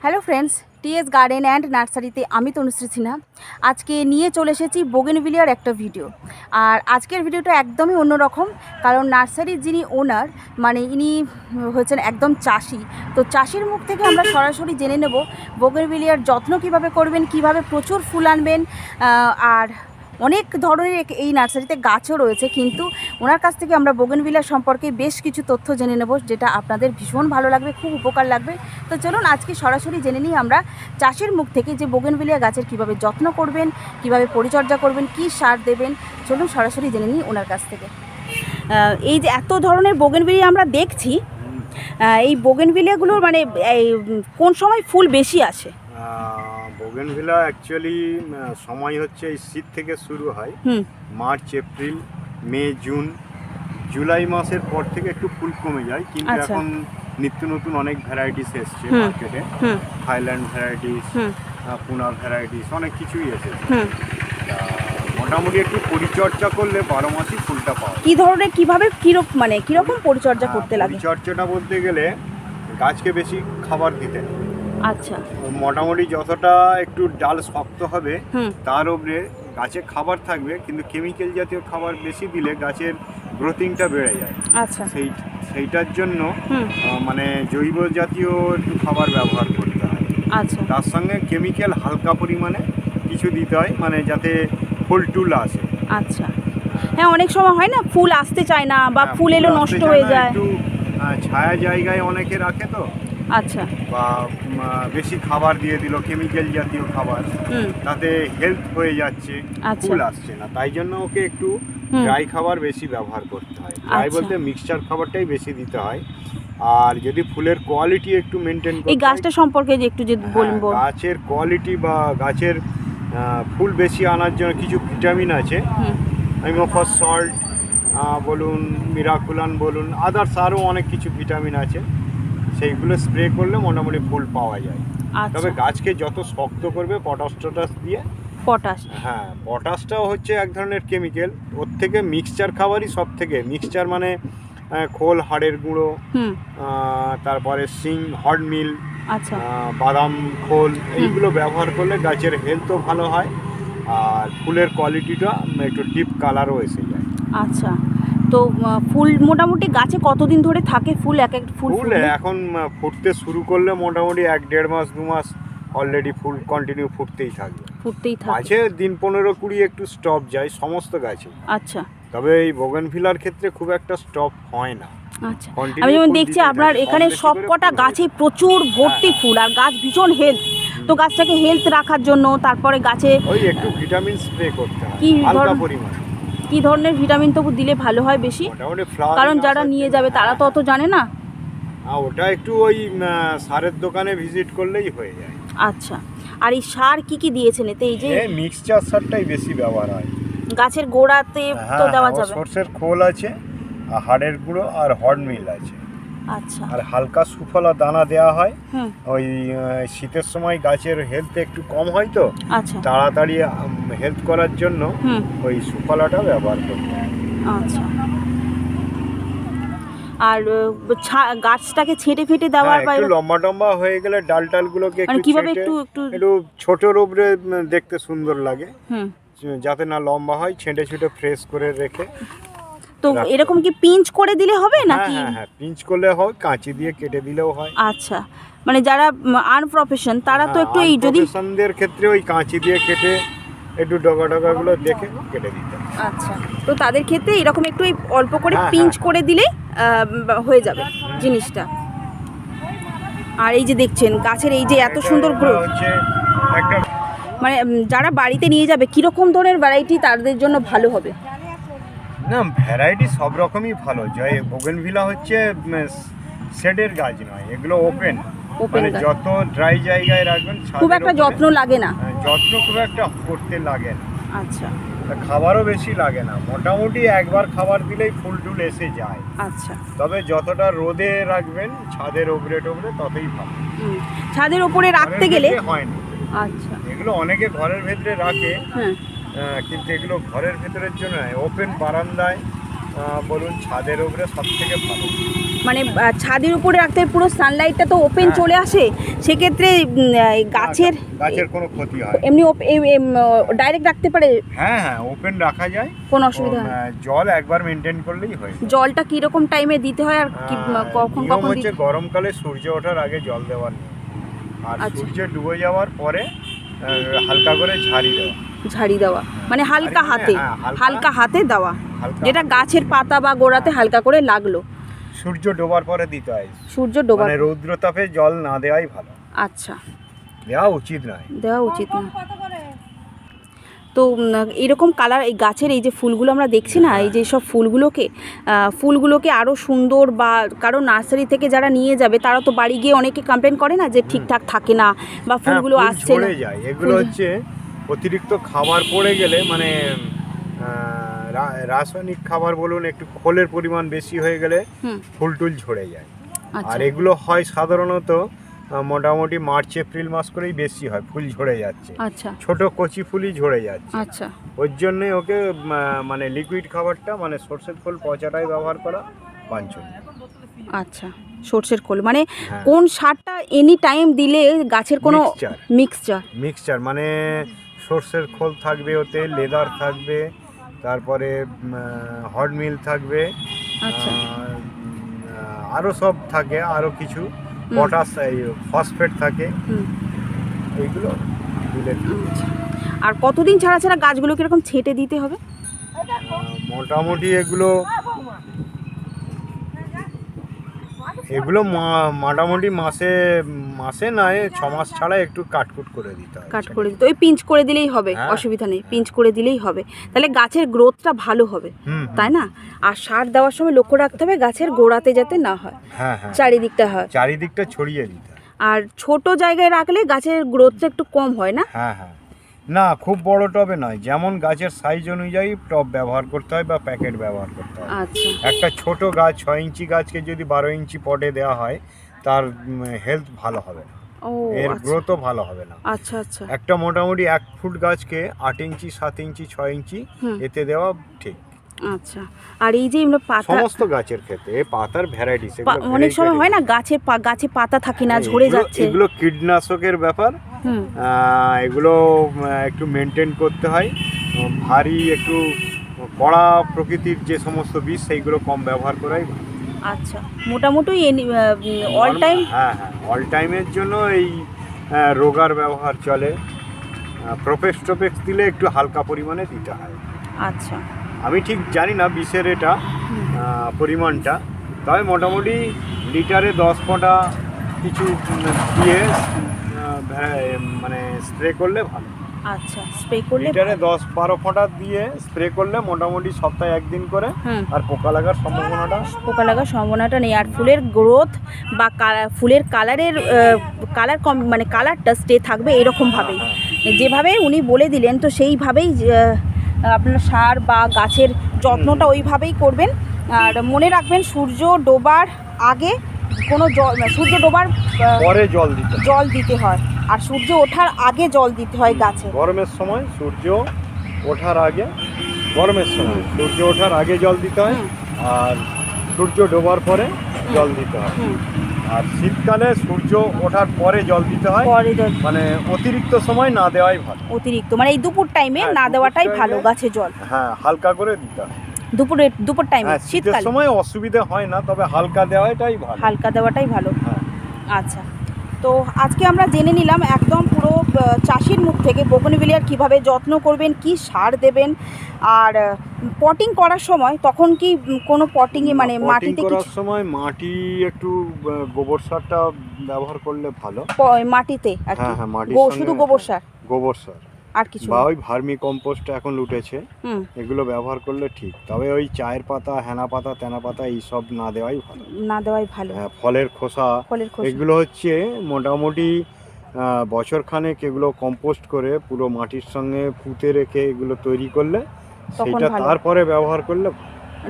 Hello friends, TS garden and নার্সারিতে আমি তনুশ্রী সিনহা আজকে নিয়ে চলে এসেছি বোগেনভিলিয়ার একটা ভিডিও। আর আজকের ভিডিওটা একদমই অন্যরকম, কারণ নার্সারির যিনি ওনার মানে ইনি হচ্ছেন একদম চাষি। তো চাষির মুখ থেকে আমরা সরাসরি জেনে নেব বোগেনভিলিয়ার যত্ন কিভাবে করবেন, কিভাবে প্রচুর ফুল আনবেন। আর অনেক ধরনের এই নার্সারিতে গাছও রয়েছে, কিন্তু ওনার কাছ থেকে আমরা বোগেনভিলিয়া সম্পর্কে বেশ কিছু তথ্য জেনে নেব, যেটা আপনাদের ভীষণ ভালো লাগবে, খুব উপকার লাগবে। তো চলুন আজকে সরাসরি জেনে নিই আমরা চাষির মুখ থেকে যে বোগেনভিলিয়া গাছের কিভাবে যত্ন করবেন, কিভাবে পরিচর্যা করবেন, কি সার দেবেন। চলুন সরাসরি জেনে নিই ওনার কাছ থেকে। এই যে এত ধরনের বোগেনভিলিয়া আমরা দেখছি, এই বোগেনভিলিয়াগুলোর মানে কোন সময় ফুল বেশি আসে? বোগেনভিলিয়া অ্যাকচুয়ালি সময় হচ্ছে এই শীত থেকে শুরু হয়, মার্চ, এপ্রিল, মে, জুন, জুলাই মাসের পর থেকে একটু ফুল কমে যায়। কিন্তু এখন নিত্য নতুন অনেক ভ্যারাইটিস এসছে মার্কেটে, থাইল্যান্ড ভ্যারাইটিস, পুনা ভ্যারাইটিস, অনেক কিছুই এসেছে। মোটামুটি একটু পরিচর্যা করলে 12 মাসই ফুলটা পাওয়া যায়। কি ধরনের কিভাবে কিরকম পরিচর্যা করতে লাগে? পরিচর্যাটা বলতে গেলে গাছকে বেশি খাবার দিতে। আচ্ছা, মোটামুটি যতটা একটু ডাল শক্ত হবে তার উপরে গাছে খাবার থাকবে, কিন্তু কেমিক্যাল জাতীয় খাবার বেশি দিলে গাছের গ্রোথিংটা বেড়ে যায়। আচ্ছা, সেইটার জন্য মানে জৈব জাতীয় একটু খাবার ব্যবহার করতে হয়। আচ্ছা, তার সঙ্গে কেমিক্যাল হালকা পরিমাণে কিছু দিতে হয়, মানে যাতে ফুল টুল আসে। আচ্ছা, হ্যাঁ, অনেক সময় হয় না ফুল আসতে চায় না, বা ফুল এলো নষ্ট হয়ে যায়। একটু ছায়া জায়গায় অনেকে রাখে, তো আচ্ছা, বা বেশি খাবার দিয়ে দিল কেমিক্যাল জাতীয় খাবার, তাতে হেলথ হয়ে যাচ্ছে, ফুল আসছে না। তাই জন্য ওকে একটু ড্রাই খাবার বেশি ব্যবহার করতে হয়। ড্রাই বলতে মিক্সচার খাবারটাই বেশি দিতে হয়। আর যদি ফুলের কোয়ালিটি একটু মেনটেন করতে, এই গাছটা সম্পর্কে যে একটু যদি বলুন। গাছের কোয়ালিটি বা গাছের ফুল বেশি আনার জন্য কিছু ভিটামিন আছে, আইমোফস সল্ট বলুন, মিরাকুলান বলুন, আদার্স আরও অনেক কিছু ভিটামিন আছে। সেইগুলো স্প্রে করলে মোটামুটি ফুল পাওয়া যায়। তবে গাছকে যত শক্ত করবে পটাশ দিয়ে, হ্যাঁ, পটাশটাও হচ্ছে এক ধরনের কেমিক্যাল। ওর থেকে মিক্সচার খাবারই সব থেকে মিক্সচার, মানে খোল, হাড়ের গুঁড়ো, তারপরে শিং, হড মিল, বাদাম খোল, এইগুলো ব্যবহার করলে গাছের হেলথও ভালো হয় আর ফুলের কোয়ালিটিটা একটু ডিপ কালারও এসে যায়। আচ্ছা, তো ফুল মোটামুটি গাছে কতদিন ধরে থাকে ফুল? এক ফুল এখন ফুটতে শুরু করলে মোটামুটি 1-1.5 মাস 2 মাস অলরেডি ফুল কন্টিনিউ ফুটতেই থাকে। মাঝে দিন 15-20 একটু স্টপ যায় সমস্ত গাছে। আচ্ছা, তবে এই বোগেনভিলিয়ার ক্ষেত্রে খুব একটা স্টপ হয় না। আচ্ছা, আমি যেমন দেখছি আপনার এখানে সবকটা গাছে প্রচুর ভর্তি ফুল, আর গাছ ভীষণ হেলথ। তো গাছটাকে হেলথ রাখার জন্য তারপরে গাছে ওই একটু ভিটামিন স্প্রে করতে হয় হালকা পরিমাণে। কি ধরনের ভিটামিন তবু দিলে ভালো হয় বেশি? কারণ যারা নিয়ে যাবে তারা তো অত জানে না। ওটা একটু ওই সারের দোকানে ভিজিট করলেই হয়ে যায়। আচ্ছা, আর এই সার কি দিয়েছেন এতে? এই যে মিক্সচার সারটাই বেশি ব্যবহার হয়। গাছের গোড়াতে তো দেওয়া যাবে? সরষের খোল আছে, হাড়ের গুঁড়ো আর হড মিল আছে। আচ্ছা, আর হালকা সুফলা দানা দেওয়া হয়। ওই শীতের সময় গাছের হেলথ একটু কম হয়, তো তাড়াতাড়ি হেলথ করার জন্য ওই সুফলাটা ব্যবহার করতে হয়। আচ্ছা, আর গাছটাকে ছেঁটে ফেটে দেওয়ার একটু লম্বা হয়ে গেলে ডালগুলোকে কিভাবে একটু ছোটর উপরে দেখতে সুন্দর লাগে, যাতে না লম্বা হয়, ছেঁটে ফ্রেশ করে রেখে। তো এরকম কি পিঞ্চ করে দিলে হবে নাকি? হ্যাঁ, পিঞ্চ করলে হয়, কাঁচি দিয়ে কেটে দিলেও হয়। আচ্ছা, মানে যারা আনপ্রফেশন তারা তো একটু এই যদি প্রফেশনদের ক্ষেত্রে ওই কাঁচি দিয়ে কেটে একটু ডগাগুলো দেখে কেটে দিতে। আচ্ছা, তো তাদের ক্ষেত্রে এরকম একটু অল্প করে পিঞ্চ করে দিলে হয়ে যাবে জিনিসটা। আর এই যে দেখছেন গাছের এই যে এত সুন্দর গ্রোথ, মানে যারা বাড়িতে নিয়ে যাবে কিরকম ধরনের ভ্যারাইটি তাদের জন্য ভালো হবে? না, ভ্যারাইটি সব রকমই ভালো। জয় বোগেনভিলিয়া হচ্ছে শেডের গাছ নয়, এগুলো ওপেন, মানে যত ড্রাই জায়গায় রাখবেন খুব একটা যত্ন লাগে না। যত্ন খুব একটা করতে লাগে না। আচ্ছা, খাবারও বেশি লাগে না, মোটামুটি একবার খাবার দিলেই ফুল টুল এসে যায়। আচ্ছা, তবে যতটা রোদে রাখবেন ছাদের ওপরে ততই ভালো। ছাদের ওপরে রাখতে গেলে হয় না। আচ্ছা, এগুলো অনেকে ঘরের ভেতরে রাখে, কিন্তু এগুলো ঘরের ভেতরের জন্য ওপেন বারান্দায় বলুন, ছাদের ওপরে সব থেকে ভালো। মানে ছাদের উপরে রাখতে পুরো সানলাইটটা তো ওপেন চলে আসে, সেক্ষেত্রে গাছের কোনো ক্ষতি হয় এমনি ডাইরেক্ট রাখতে পারে? হ্যাঁ হ্যাঁ, ওপেন রাখা যায়, কোনো অসুবিধা হয়? জল একবার মেনটেন করলেই হয়। জলটা কি রকম টাইমে দিতে হয় আর কি কখন কখন? হচ্ছে গরমকালে সূর্য ওঠার আগে জল দেওয়ার নেই, আর সূর্য ডুবে যাওয়ার পরে হালকা করে ঝাড়ি দেওয়া, মানে হালকা হাতে দেওয়া, যেটা গাছের পাতা বা গোড়াতে হালকা করে লাগলো। সূর্য ডোবার পরে দিতে হয়। সূর্য ডোবার মানে রৌদ্রতাপে জল না দেওয়াই ভালো। আচ্ছা, দেওয়া উচিত না। তো এরকম কালার এই গাছের এই যে ফুলগুলো আমরা দেখছি না, এই যে সব ফুলগুলোকে আরও সুন্দর, বা কারো নার্সারি থেকে যারা নিয়ে যাবে তারা তো বাড়ি গিয়ে অনেকে কমপ্লেন করে না যে ঠিকঠাক থাকে না বা ফুলগুলো আসছে না। এগুলো হচ্ছে অতিরিক্ত খাবার পড়ে গেলে, মানে রাসায়নিক খাবার বলুন, একটু খোলের পরিমাণ বেশি হয়ে গেলে ফুল টুল ঝরে যায়। আর এগুলো হয় সাধারণত মোটামুটি মার্চ এপ্রিল মাস করেই বেশি হয়, ফুল ঝরে যাচ্ছে। আচ্ছা, ছোট কচি ফুলই ঝরে যাচ্ছে। আচ্ছা, ওর জন্যে ওকে মানে লিকুইড খাবারটা, মানে সর্ষের খোল পচাটাই ব্যবহার করা বাঞ্ছনীয়। আচ্ছা, সর্ষের খোল মানে কোন সারটা এনি টাইম দিলে গাছের কোনো মিক্সচার মানে সর্ষের খোল থাকবে, ওতে লেদার থাকবে, তারপরে হর্ড মিল থাকবে, আচ্ছা, আরও সব থাকে, আরও কিছু পটাশ, ফসফেট থাকে, এইগুলো দিলে। আর কতদিন ছাড়া ছাড়া গাছগুলো কিরকম ছেটে দিতে হবে? মোটামুটি এগুলো মোটামুটি মাসে নয় 6 মাস ছাড়া একটু কাটকুট করে দিতে হয়। ওই পিঞ্চ করে দিলেই হবে, অসুবিধা নেই, পিঞ্চ করে দিলেই হবে, তাহলে গাছের গ্রোথটা ভালো হবে, তাই না? আর সার দেওয়ার সময় লক্ষ্য রাখতে হবে গাছের গোড়াতে যাতে না হয়, চারিদিকটা ছড়িয়ে দিতে হয়। আর ছোট জায়গায় রাখলে গাছের গ্রোথটা একটু কম হয় না? হ্যাঁ, না খুব বড় টবে নয়, যেমন গাছের সাইজ অনুযায়ী টব ব্যবহার করতে হয় বা প্যাকেট ব্যবহার করতে হয়। আচ্ছা, একটা ছোট গাছ 6 ইঞ্চি গাছকে যদি 12 ইঞ্চি পটে দেওয়া হয়, তার হেলথ ভালো হবে না, এর গ্রোথও ভালো হবে না। আচ্ছা, আচ্ছা, একটা মোটামুটি 1 ফুট গাছকে 8 ইঞ্চি 7 ইঞ্চি 6 ইঞ্চি এতে দেওয়া ঠিক। আচ্ছা, আর এই যে পাতা, সমস্ত গাছের ক্ষেত্রে পাতার ভ্যারাইটি, অনেক সময় হয় না গাছে পাতা থাকে না, ঝরে যাচ্ছে, এগুলো কীটনাশকের ব্যাপার, এগুলো একটু মেনটেন করতে হয়। ভারী একটু কড়া প্রকৃতির যে সমস্ত বীজ সেইগুলো কম ব্যবহার করাই ভালো। আচ্ছা, মোটামুটি অল টাইম? হ্যাঁ, অল টাইমের জন্য এই রোগার ব্যবহার চলে। প্রোপেক্স দিলে একটু হালকা পরিমাণে দিতে হয়। আচ্ছা, আমি ঠিক জানি না বিষের এটা পরিমাণটা, তবে মোটামুটি লিটারে 10 ফোঁটা কিছু দিয়ে মানে স্প্রে করলে ভালো। আচ্ছা, স্প্রে করলে লিটারে 10-12 ফোঁটা দিয়ে স্প্রে করলে মোটামুটি সপ্তাহে একদিন করে, আর পোকা লাগার সম্ভাবনাটা নেই। আর ফুলের গ্রোথ বা ফুলের কালারটা স্টে থাকবে এরকমভাবেই, যেভাবে উনি বলে দিলেন, তো সেইভাবেই আপনার সার বা গাছের যত্নটা ওইভাবেই করবেন। আর মনে রাখবেন সূর্য ডোবার আগে কোনো সূর্য ডোবার পরে জল দিতে হয়, আর সূর্য ওঠার আগে জল দিতে হয় গাছে। গরমের সময় সূর্য ওঠার আগে জল দিতে হয়, আর সূর্য ডোবার পরে জল দিতে হয়। আর শীতকালে সূর্য ওঠার পরে জল দিতে হয়, মানে অতিরিক্ত সময় না দেওয়াই ভালো। অতিরিক্ত মানে এই দুপুর টাইমে না দেওয়াটাই ভালো গাছে জল। হ্যাঁ, হালকা করে দিতে হয় দুপুর টাইমে। শীতের সময় অসুবিধা হয় না, তবে হালকা দেওয়াটাই ভালো। আচ্ছা, তো আজকে আমরা জেনে নিলাম একদম পুরো চাষির মুখ থেকে বোগেনভিলিয়ার কীভাবে যত্ন করবেন, কি সার দেবেন, আর পটিং করার সময় তখন কি কোনো পটিংয়ে মানে মাটিতে করার সময় মাটি একটু গোবর সারটা ব্যবহার করলে ভালো। মাটিতে আর কি? শুধু গোবর সার আর কিছু বা ওই ভার্মি কম্পোস্ট এখন উঠেছে, এগুলো ব্যবহার করলে ঠিক। তবে ওই চায়ের পাতা, হেনা পাতা, তেনা পাতা এইসব না দেওয়াই ভালো। হ্যাঁ, ফলের খোসা এগুলো হচ্ছে মোটামুটি বছরখানেক এগুলো কম্পোস্ট করে পুরো মাটির সঙ্গে পুঁতে রেখে এগুলো তৈরি করলে, সেটা তারপরে ব্যবহার করলে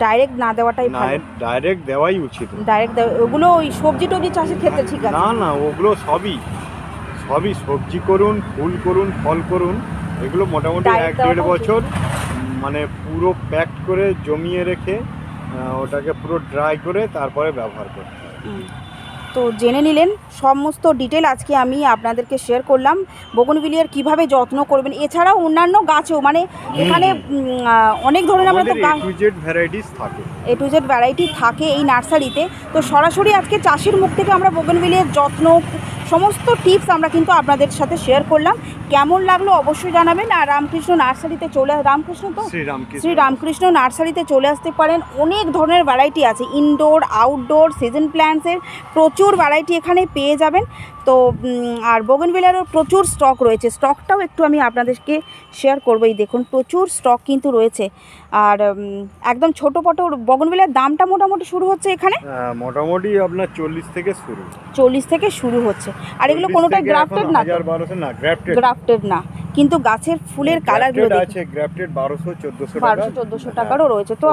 ডাইরেক্ট না দেওয়াটাই ভালো। ডাইরেক্ট দেওয়াই উচিত। ওগুলো ওই সবজি টবজি চাষের ক্ষেত্রে ঠিক আছে? না, ওগুলো সবই সবজি করুন, ফুল করুন, ফল করুন, এগুলো মোটামুটি 1-1.5 বছর মানে পুরো প্যাকড করে জমিয়ে রেখে ওটাকে পুরো ড্রাই করে তারপরে ব্যবহার করতে হয়। তো জেনে নিলেন সমস্ত ডিটেল আজকে আমি আপনাদেরকে শেয়ার করলাম বোগেনভিলিয়ার কিভাবে যত্ন করবেন। এছাড়াও অন্যান্য গাছও মানে এখানে অনেক ধরনের আমরা তো টু জেড ভ্যারাইটিস থাকে, এ টু জেড ভ্যারাইটি থাকে এই নার্সারিতে। তো সরাসরি আজকে চাষির মুখ থেকে আমরা বোগেনভিলিয়ার যত্ন সমস্ত টিপস আমরা কিন্তু আপনাদের সাথে শেয়ার করলাম। কেমন লাগলো অবশ্যই জানাবেন। আর রামকৃষ্ণ নার্সারিতে শ্রী রামকৃষ্ণ নার্সারিতে চলে আসতে পারেন। অনেক ধরনের ভ্যারাইটি আছে, ইনডোর আউটডোর সিজন প্ল্যান্টসের প্রচুর ভ্যারাইটি এখানে পেয়ে যাবেন। তো আর বোগেনভিলিয়ারও প্রচুর স্টক রয়েছে, স্টকটাও একটু আমি আপনাদেরকে শেয়ার করবো। এই দেখুন প্রচুর স্টক কিন্তু রয়েছে। আর একদম ছোটো পটো বোগেনভিলিয়ার দামটা মোটামুটি শুরু হচ্ছে এখানে মোটামুটি আপনার 40 থেকে শুরু হচ্ছে। আর এগুলো কোনোটাই গ্রাফটেড না, গ্রাফটেড না, কিন্তু গাছের ফুলের কালারগুলো আছে গ্রাফটেড 1200-1400 টাকারও রয়েছে। তো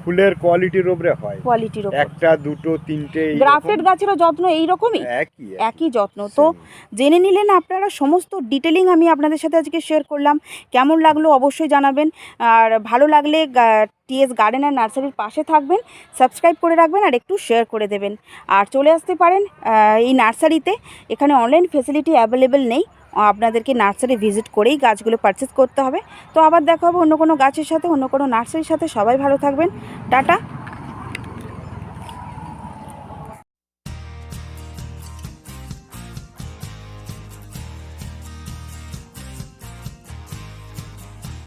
ফুলের কোয়ালিটির উপরে হয়, কোয়ালিটির উপর একটা দুটো তিনটে গ্রাফটেড গাছেরও যত্ন এইরকমই একই যত্ন। তো জেনে নিলেন আপনারা সমস্ত ডিটেলিং আমি আপনাদের সাথে আজকে শেয়ার করলাম। কেমন লাগলো অবশ্যই জানাবেন। আর ভালো লাগলে টিএস গার্ডেন আর নার্সারির পাশে থাকবেন, সাবস্ক্রাইব করে রাখবেন আর একটু শেয়ার করে দেবেন। আর চলে আসতে পারেন এই নার্সারিতে। এখানে অনলাইন ফেসিলিটি অ্যাভেলেবেল নেই, আপনাদেরকে নার্সারি ভিজিট করেই গাছগুলো পারচেস করতে হবে। তো আবার দেখা হবে অন্য কোনো গাছের সাথে, অন্য কোনো নার্সারির সাথে। সবাই ভালো থাকবেন, টাটা।